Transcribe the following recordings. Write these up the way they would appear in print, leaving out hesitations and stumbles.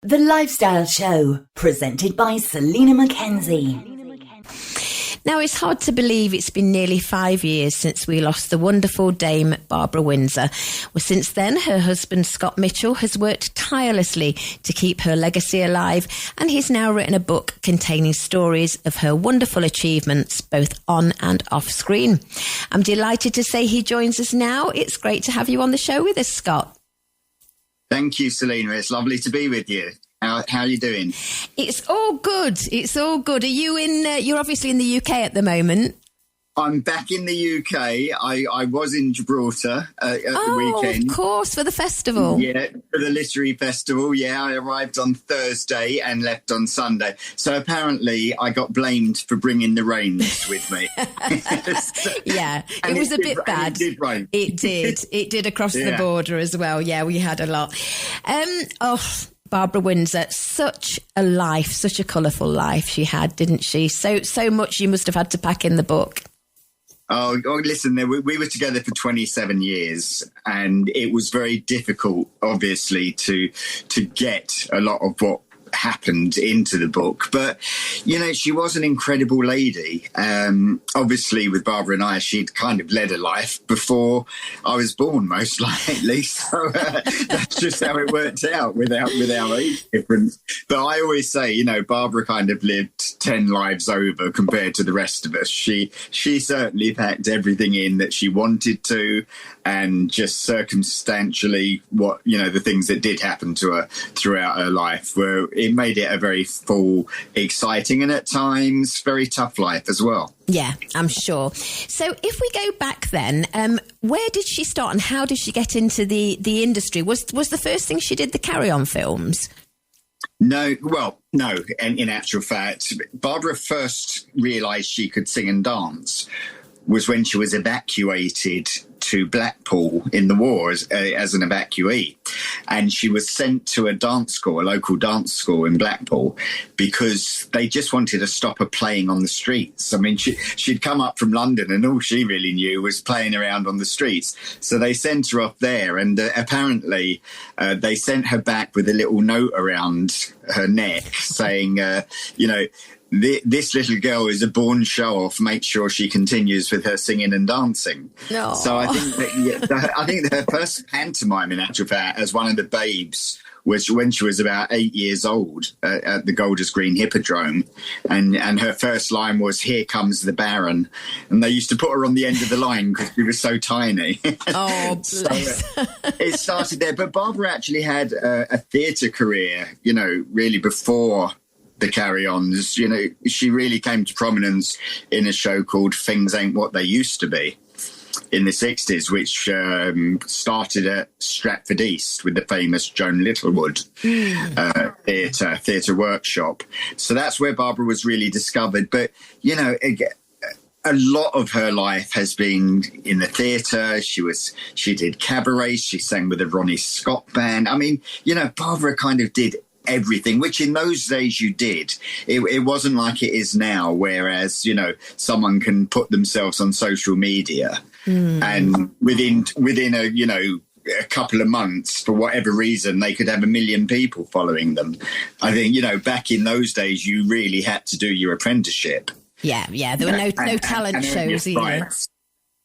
The Lifestyle Show, presented by Selina MacKenzie. Now, it's hard to believe it's been nearly 5 years since we lost the wonderful Dame Barbara Windsor. Well, since then, her husband, Scott Mitchell, has worked tirelessly to keep her legacy alive, and he's now written a book containing stories of her wonderful achievements, both on and off screen. I'm delighted to say he joins us now. It's great to have you on the show with us, Scott. Thank you, Selina. It's lovely to be with you. How are you doing? It's all good. It's all good. Are you you're obviously in the UK at the moment. I'm back in the UK. I was in Gibraltar at the weekend. Of course, for the festival. Yeah, for the literary festival. Yeah, I arrived on Thursday and left on Sunday. So apparently I got blamed for bringing the rains with me. Yeah, it was a bit bad. It did rain. It did. It did across the border as well. Yeah, we had a lot. Barbara Windsor, such a life, such a colourful life she had, didn't she? So much you must have had to pack in the book. Oh, listen, we were together for 27 years, and it was very difficult, obviously, to get a lot of what happened into the book. But, you know, she was an incredible lady. Obviously, with Barbara and I, she'd kind of led a life before I was born, most likely. So that's just how it worked out with our age difference. But I always say, you know, Barbara kind of lived 10 lives over compared to the rest of us. She certainly packed everything in that she wanted to, and just circumstantially the things that did happen to her throughout her life it made it a very full, exciting, and at times very tough life as well. Yeah, I'm sure. So if we go back then, where did she start and how did she get into the industry? Was the first thing she did the Carry On films? No. And in actual fact, Barbara first realised she could sing and dance was when she was evacuated to Blackpool in the war as an evacuee. And she was sent to a local dance school in Blackpool, because they just wanted to stop her playing on the streets. I mean, she'd come up from London and all she really knew was playing around on the streets. So they sent her off there, and apparently they sent her back with a little note around her neck saying, this little girl is a born show-off. Make sure she continues with her singing and dancing. No. So I think that her first pantomime, in actual fact, as one of the babes, was when she was about 8 years old at the Golders Green Hippodrome, and her first line was "Here comes the Baron," and they used to put her on the end of the line because she was so tiny. Oh, bless. So it started there. But Barbara actually had a theatre career, really before the Carry-Ons. She really came to prominence in a show called Things Ain't What They Used to Be in the 60s, which started at Stratford East with the famous Joan Littlewood theatre workshop. So that's where Barbara was really discovered. But, a lot of her life has been in the theatre. She did cabaret. She sang with the Ronnie Scott band. I mean, Barbara kind of did everything, which in those days you did. It wasn't like it is now, whereas, someone can put themselves on social media and within a couple of months, for whatever reason, they could have 1 million people following them. I think, back in those days, you really had to do your apprenticeship. Yeah. There were no talent shows either.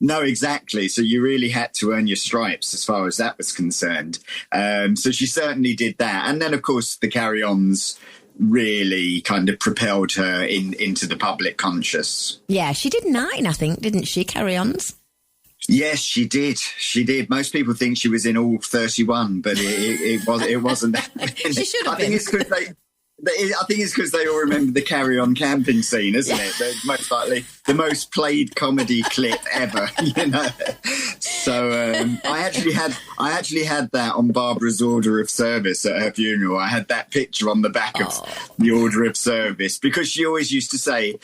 No, exactly. So you really had to earn your stripes as far as that was concerned. So she certainly did that. And then, of course, the Carry-Ons really kind of propelled her into the public conscious. Yeah, she did 9, I think, didn't she, Carry-Ons? Yes, she did. She did. Most people think she was in all 31, but it wasn't that. She should have been. I think it's because they all remember the Carry On camping scene, isn't it? They're most likely the most played comedy clip ever, So I actually had that on Barbara's order of service at her funeral. I had that picture on the back of the order of service, because she always used to say,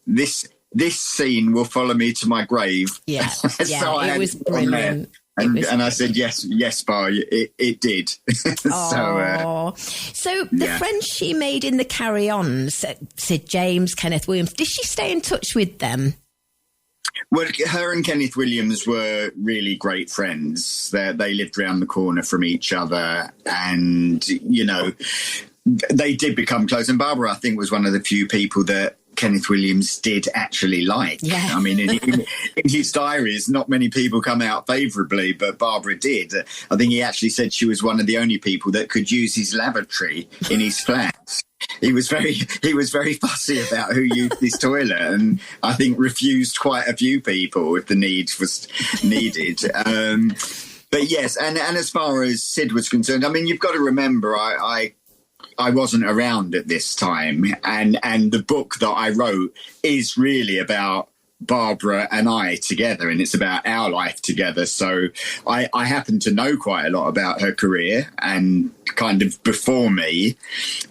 this scene will follow me to my grave. Yeah, So it was brilliant. And I said, yes, Bar, it did. So the friends she made in the Carry-Ons, Sid James, Kenneth Williams, did she stay in touch with them? Well, her and Kenneth Williams were really great friends. They lived around the corner from each other, and, they did become close. And Barbara, I think, was one of the few people that Kenneth Williams did actually like. Yeah. I mean, in his diaries, not many people come out favourably, but Barbara did. I think he actually said she was one of the only people that could use his lavatory in his flat. He was very fussy about who used his toilet, and I think refused quite a few people if the need was needed. But yes, and as far as Sid was concerned, I mean, you've got to remember, I wasn't around at this time, and the book that I wrote is really about Barbara and I together, and it's about our life together. So I happen to know quite a lot about her career and kind of before me,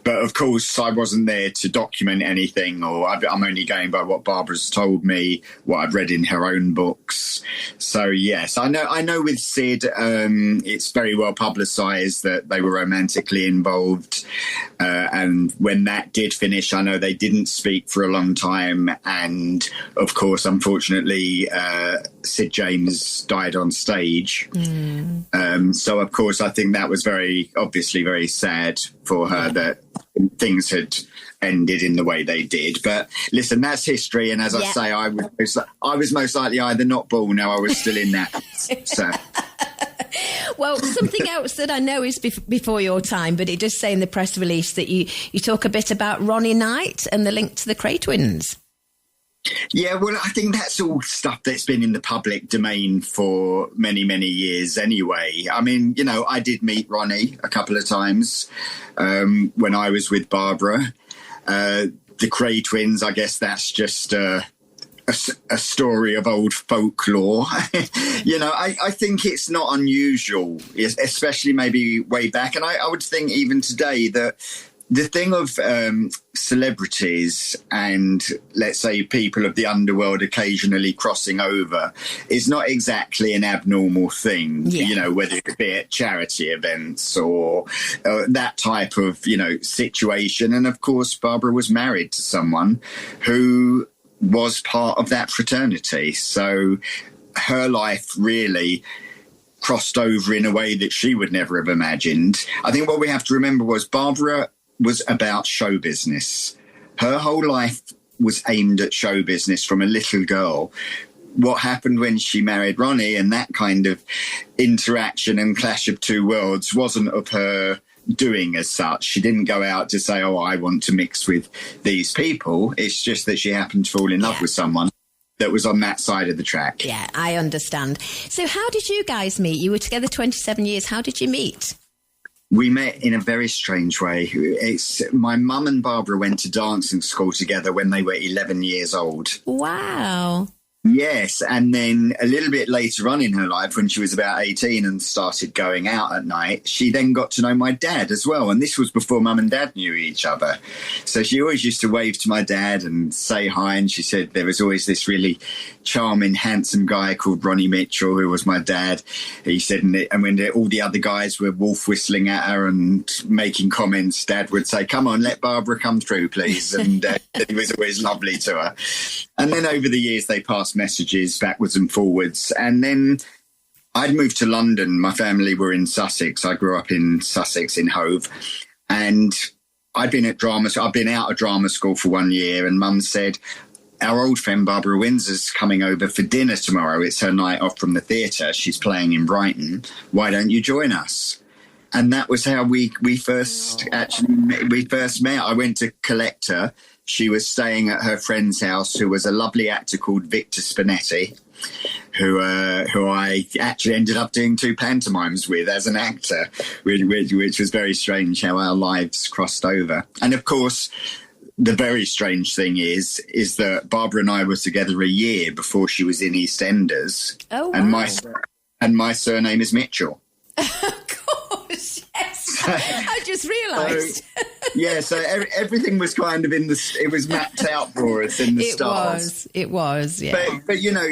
but of course I wasn't there to document anything, or I'm only going by what Barbara's told me, what I've read in her own books. So yes, I know with Sid, it's very well publicised that they were romantically involved, and when that did finish, I know they didn't speak for a long time, and of course, unfortunately, Sid James died on stage. So, of course, I think that was obviously very sad for her that things had ended in the way they did. But listen, that's history. And as I say, I was most likely either not born or I was still in that. So. Well, something else that I know is before your time, but it does say in the press release that you talk a bit about Ronnie Knight and the link to the Cray twins. Yeah, well, I think that's all stuff that's been in the public domain for many, many years anyway. I mean, you know, I did meet Ronnie a couple of times when I was with Barbara. The Cray twins, I guess that's just a story of old folklore. You know, I think it's not unusual, especially maybe way back. And I would think even today that the thing of celebrities and, let's say, people of the underworld occasionally crossing over is not exactly an abnormal thing, you know, whether it be at charity events or that type of, you know, situation. And, of course, Barbara was married to someone who was part of that fraternity. So her life really crossed over in a way that she would never have imagined. I think what we have to remember was Barbara was about show business. Her whole life was aimed at show business from a little girl. What happened when she married Ronnie and that kind of interaction and clash of two worlds wasn't of her doing as such. She didn't go out to say, oh, I want to mix with these people. It's just that she happened to fall in love with someone that was on that side of the track. Yeah, I understand. So how did you guys meet? You were together 27 years. How did you meet? We met in a very strange way. It's my mum and Barbara went to dancing school together when they were 11 years old. Wow. Yes, and then a little bit later on in her life, when she was about 18 and started going out at night, she then got to know my dad as well. And this was before Mum and Dad knew each other. So she always used to wave to my dad and say hi. And she said there was always this really charming, handsome guy called Ronnie Mitchell, who was my dad. He said, and when all the other guys were wolf whistling at her and making comments, Dad would say, come on, let Barbara come through, please. And he was always lovely to her. And then over the years, they passed messages backwards and forwards. And then I'd moved to London. My family were in Sussex. I grew up in Sussex in Hove. And I'd been at I've been out of drama school for 1 year. And Mum said, our old friend Barbara Windsor's coming over for dinner tomorrow. It's her night off from the theatre. She's playing in Brighton. Why don't you join us? And that was how we first met. I went to collect her. She was staying at her friend's house, who was a lovely actor called Victor Spinetti, who I actually ended up doing 2 pantomimes with as an actor, which was very strange how our lives crossed over. And of course, the very strange thing is that Barbara and I were together a year before she was in EastEnders. Oh, wow. And my surname is Mitchell. Of course, yes. I just realised. So everything was kind of it was mapped out for us in the stars. It was, yeah. But you know,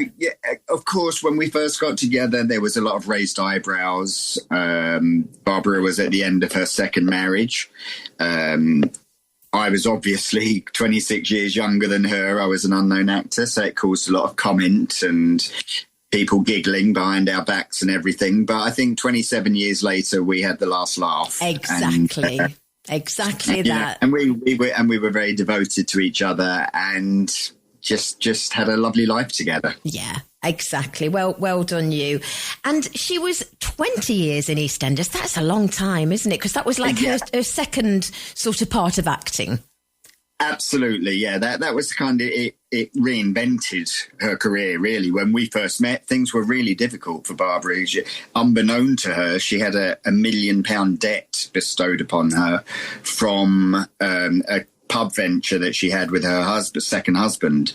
of course, when we first got together, there was a lot of raised eyebrows. Barbara was at the end of her second marriage. I was obviously 26 years younger than her. I was an unknown actor, so it caused a lot of comment and people giggling behind our backs and everything. But I think 27 years later, we had the last laugh. Exactly. Exactly that. And we were very devoted to each other, and just had a lovely life together. Yeah, exactly. Well done, you. And she was 20 years in EastEnders. That's a long time, isn't it? Because that was like her second sort of part of acting. Absolutely, yeah. That was kind of it. It reinvented her career, really. When we first met, things were really difficult for Barbara. Unbeknown to her, she had a £1 million debt bestowed upon her from a pub venture that she had with her second husband.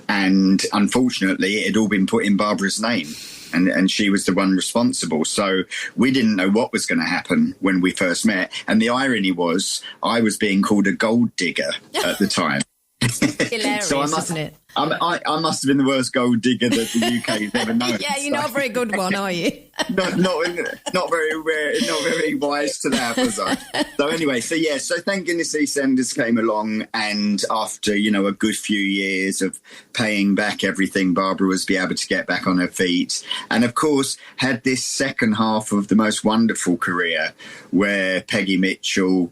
And unfortunately, it had all been put in Barbara's name. And she was the one responsible. So we didn't know what was going to happen when we first met. And the irony was I was being called a gold digger at the time. Hilarious, so isn't it? I must have been the worst gold digger that the UK's ever known. Yeah, you're not a very good one, are you? not very wise to that, was I? So anyway, so thank goodness EastEnders came along, and after a good few years of paying back everything, Barbara was able to get back on her feet, and of course had this second half of the most wonderful career where Peggy Mitchell,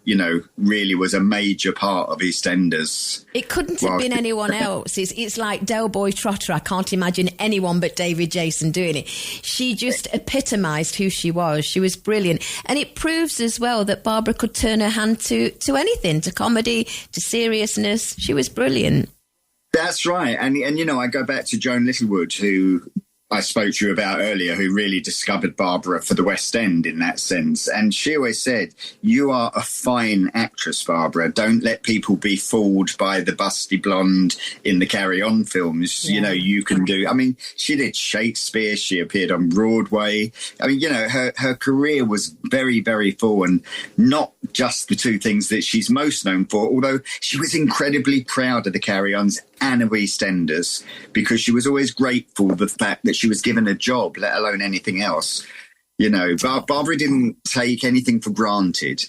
really was a major part of EastEnders. It couldn't have been anyone else. It's like Del Boy Trotter. I can't imagine anyone but David Jason doing it. She just epitomised who she was. She was brilliant. And it proves as well that Barbara could turn her hand to anything, to comedy, to seriousness. She was brilliant. That's right. And I go back to Joan Littlewood, who I spoke to you about earlier, who really discovered Barbara for the West End in that sense. And she always said, you are a fine actress, Barbara. Don't let people be fooled by the busty blonde in the Carry On films. Yeah. You can do. I mean, she did Shakespeare. She appeared on Broadway. I mean, her career was very, very full, and not just the two things that she's most known for, although she was incredibly proud of the Carry Ons and of EastEnders, because she was always grateful for the fact that she was given a job, let alone anything else. Barbara didn't take anything for granted.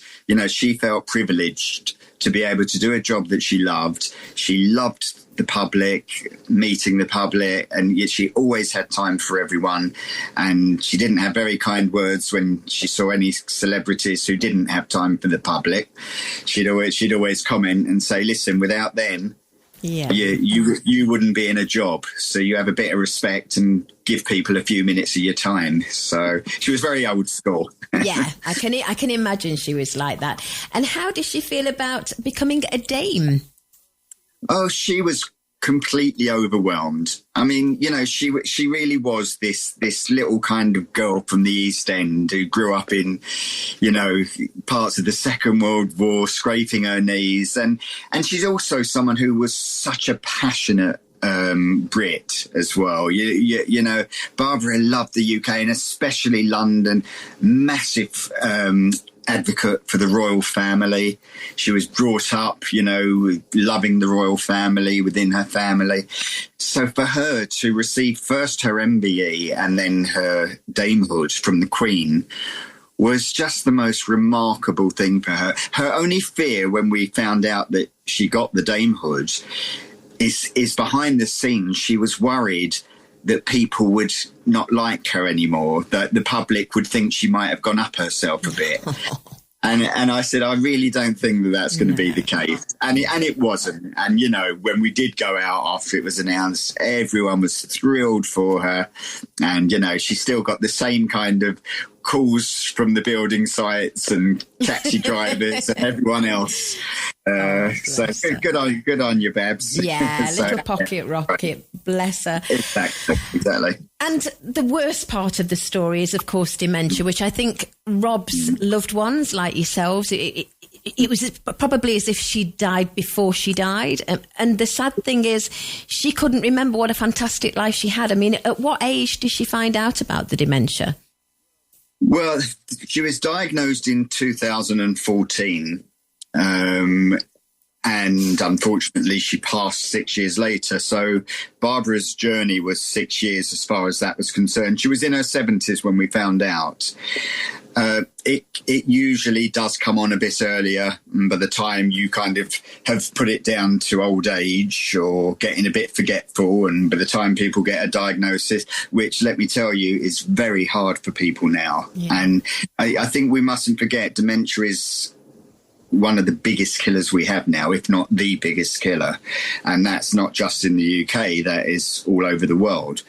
She felt privileged to be able to do a job that she loved. She loved the public, meeting the public, and yet she always had time for everyone. And she didn't have very kind words when she saw any celebrities who didn't have time for the public. She'd always comment and say, listen, without them, yeah, you wouldn't be in a job. So you have a bit of respect and give people a few minutes of your time. So she was very old school. Yeah, I can imagine she was like that. And how did she feel about becoming a dame? Oh, she was completely overwhelmed. I mean, she really was this little kind of girl from the East End who grew up in, parts of the Second World War, scraping her knees. And she's also someone who was such a passionate Brit as well. Barbara loved the UK and especially London. Massive advocate for the royal family. She was brought up, loving the royal family within her family. So for her to receive first her MBE and then her damehood from the Queen was just the most remarkable thing for her. Her only fear when we found out that she got the damehood is behind the scenes. She was worried that people would not like her anymore, that the public would think she might have gone up herself a bit. And I said, I really don't think that that's going to be the case. And it wasn't. And, when we did go out after it was announced, everyone was thrilled for her. And, she still got the same kind of calls from the building sites and taxi drivers and everyone else. So good on you, Babs. Yeah, little pocket rocket, bless her. Exactly. And the worst part of the story is, of course, dementia, which I think robs loved ones like yourselves. It was probably as if she died before she died. And the sad thing is, she couldn't remember what a fantastic life she had. I mean, at what age did she find out about the dementia? Well, she was diagnosed in 2014. And unfortunately, she passed 6 years later. So Barbara's journey was 6 years as far as that was concerned. She was in her 70s when we found out. It usually does come on a bit earlier. By the time you kind of have put it down to old age or getting a bit forgetful, and by the time people get a diagnosis, which, let me tell you, is very hard for people now. Yeah. And I think we mustn't forget dementia is one of the biggest killers we have now, if not the biggest killer. And that's not just in the UK, that is all over the world.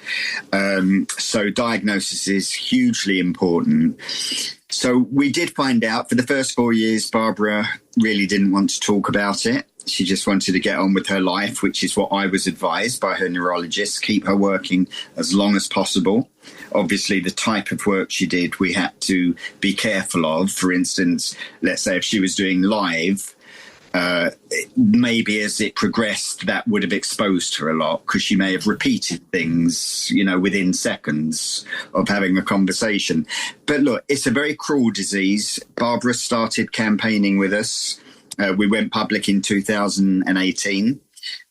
So diagnosis is hugely important. So we did find out for the first 4 years, Barbara really didn't want to talk about it. She just wanted to get on with her life, which is what I was advised by her neurologist, keep her working as long as possible. Obviously, the type of work she did, we had to be careful of. For instance, let's say if she was doing live, maybe as it progressed, that would have exposed her a lot because she may have repeated things, within seconds of having a conversation. But look, it's a very cruel disease. Barbara started campaigning with us. We went public in 2018.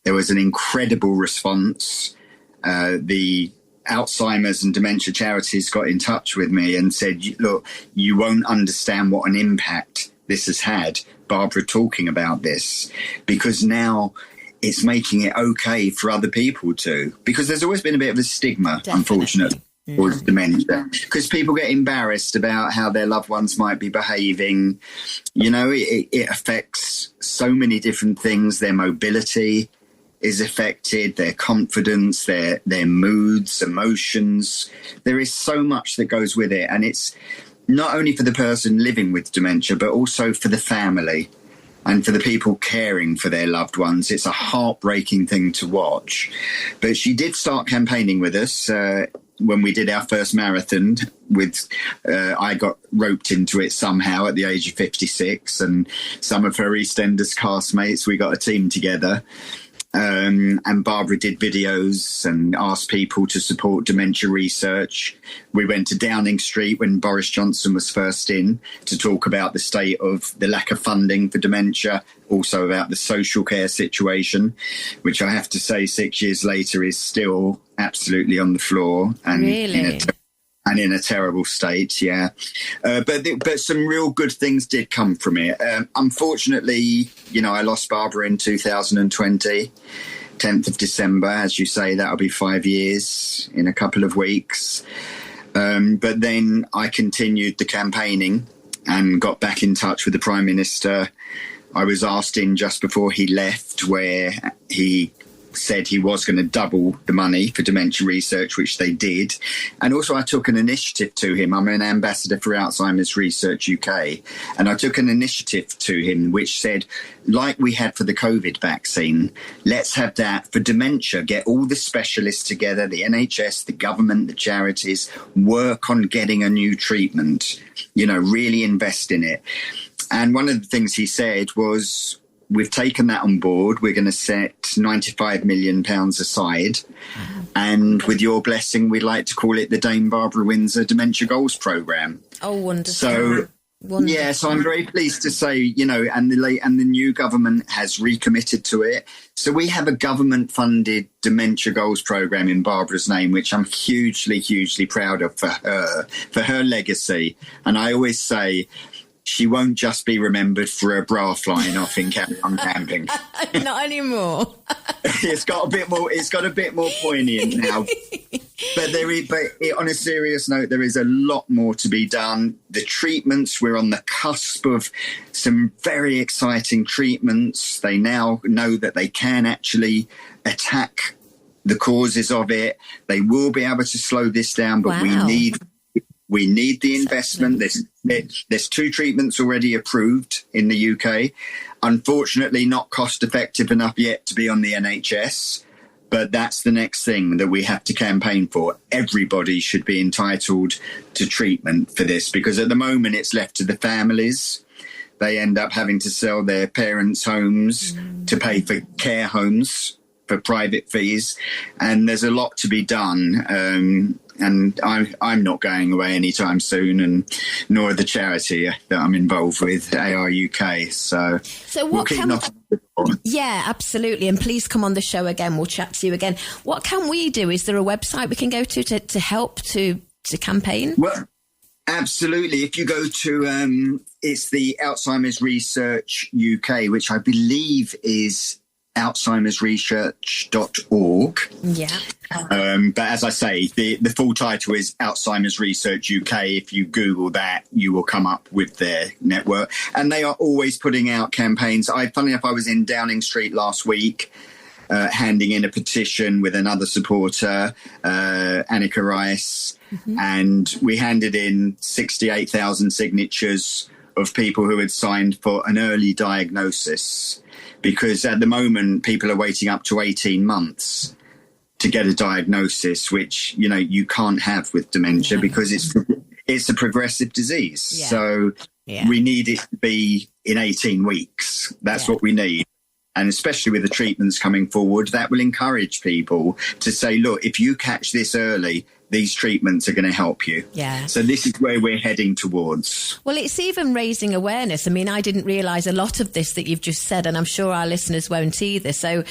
There was an incredible response. The Alzheimer's and dementia charities got in touch with me and said, look, you won't understand what an impact this has had, Barbara talking about this, because now it's making it okay for other people too. Because there's always been a bit of a stigma, unfortunately, towards dementia, because people get embarrassed about how their loved ones might be behaving. It affects so many different things. Their mobility is affected, their confidence, their moods, emotions. There is so much that goes with it. And it's not only for the person living with dementia, but also for the family and for the people caring for their loved ones. It's a heartbreaking thing to watch. But she did start campaigning with us when we did our first marathon. I got roped into it somehow at the age of 56, and some of her EastEnders castmates, we got a team together. And Barbara did videos and asked people to support dementia research. We went to Downing Street when Boris Johnson was first in to talk about the state of the lack of funding for dementia, also about the social care situation, which I have to say 6 years later is still absolutely on the floor. And really? In a terrible state, yeah. But some real good things did come from it. Unfortunately, I lost Barbara in 2020, 10th of December. As you say, that'll be 5 years in a couple of weeks. But then I continued the campaigning and got back in touch with the Prime Minister. I was asked in just before he left, where he said he was going to double the money for dementia research, which they did. And also I took an initiative to him. I'm an ambassador for Alzheimer's Research UK. And I took an initiative to him which said, like we had for the COVID vaccine, let's have that for dementia. Get all the specialists together, the NHS, the government, the charities, work on getting a new treatment, really invest in it. And one of the things he said was, we've taken that on board. We're going to set £95 million aside. And with your blessing, we'd like to call it the Dame Barbara Windsor Dementia Goals Programme. Oh, wonderful. So, yeah, so I'm very pleased to say, and the new government has recommitted to it. So we have a government-funded Dementia Goals Programme in Barbara's name, which I'm hugely, hugely proud of for her legacy. And I always say, she won't just be remembered for her bra flying off in camping. Not anymore. It's got a bit more poignant now. But on a serious note, there is a lot more to be done. The treatments, we're on the cusp of some very exciting treatments. They now know that they can actually attack the causes of it. They will be able to slow this down, but we need the investment. There's 2 treatments already approved in the UK. Unfortunately, not cost effective enough yet to be on the NHS. But that's the next thing that we have to campaign for. Everybody should be entitled to treatment for this, because at the moment it's left to the families. They end up having to sell their parents' homes to pay for care homes for private fees. And there's a lot to be done. And I'm not going away anytime soon, and nor the charity that I'm involved with, AR UK. So what Yeah, absolutely. And please come on the show again. We'll chat to you again. What can we do? Is there a website we can go to help to campaign? Well, absolutely. If you go to, it's the Alzheimer's Research UK, which I believe is alzheimersresearch.org. Yeah. But as I say, the full title is Alzheimer's Research UK. If you Google that, you will come up with their network. And they are always putting out campaigns. Funny enough, I was in Downing Street last week, handing in a petition with another supporter, Annika Rice, and we handed in 68,000 signatures of people who had signed for an early diagnosis, because at the moment people are waiting up to 18 months to get a diagnosis, which, you know, you can't have with dementia because it's a progressive disease. Yeah. So we need it to be in 18 weeks. That's what we need. And especially with the treatments coming forward, that will encourage people to say, look, if you catch this early, these treatments are going to help you. Yeah. So this is where we're heading towards. Well, it's even raising awareness. I mean, I didn't realise a lot of this that you've just said, and I'm sure our listeners won't either. So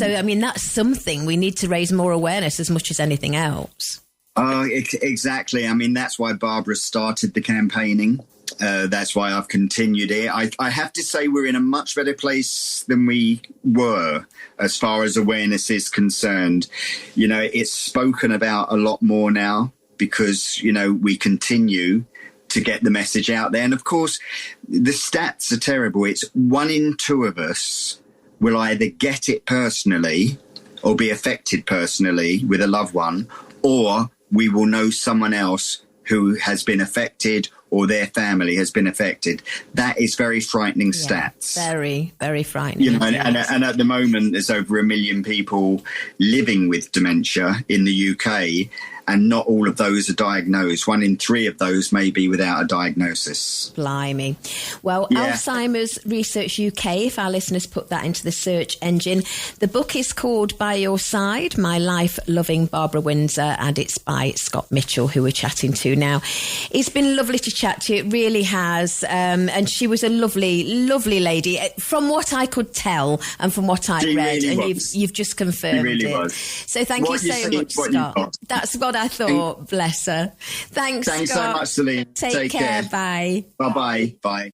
I mean, that's something we need to raise more awareness as much as anything else. Exactly. I mean, that's why Barbara started the campaigning. That's why I've continued it. I have to say we're in a much better place than we were as far as awareness is concerned. You know, it's spoken about a lot more now because, you know, we continue to get the message out there. And of course, the stats are terrible. It's 1 in 2 of us will either get it personally or be affected personally with a loved one, or we will know someone else who has been affected or their family has been affected. That is very frightening stats. Very, very frightening. You know, and at the moment, there's over 1 million people living with dementia in the UK, and not all of those are diagnosed. 1 in 3 of those may be without a diagnosis. Blimey. Well, Alzheimer's Research UK, if our listeners put that into the search engine. The book is called By Your Side, My Life Loving Barbara Windsor, and it's by Scott Mitchell, who we're chatting to now. It's been lovely to chat to you. It really has. And she was a lovely, lovely lady, from what I could tell and from what I read. Really and you've just confirmed it. Really it. was. So thank you so much, Scott. That's what I thought. Bless her. Thanks, Scott. so much, Selina. Take care. Bye. Bye. Bye-bye. Bye.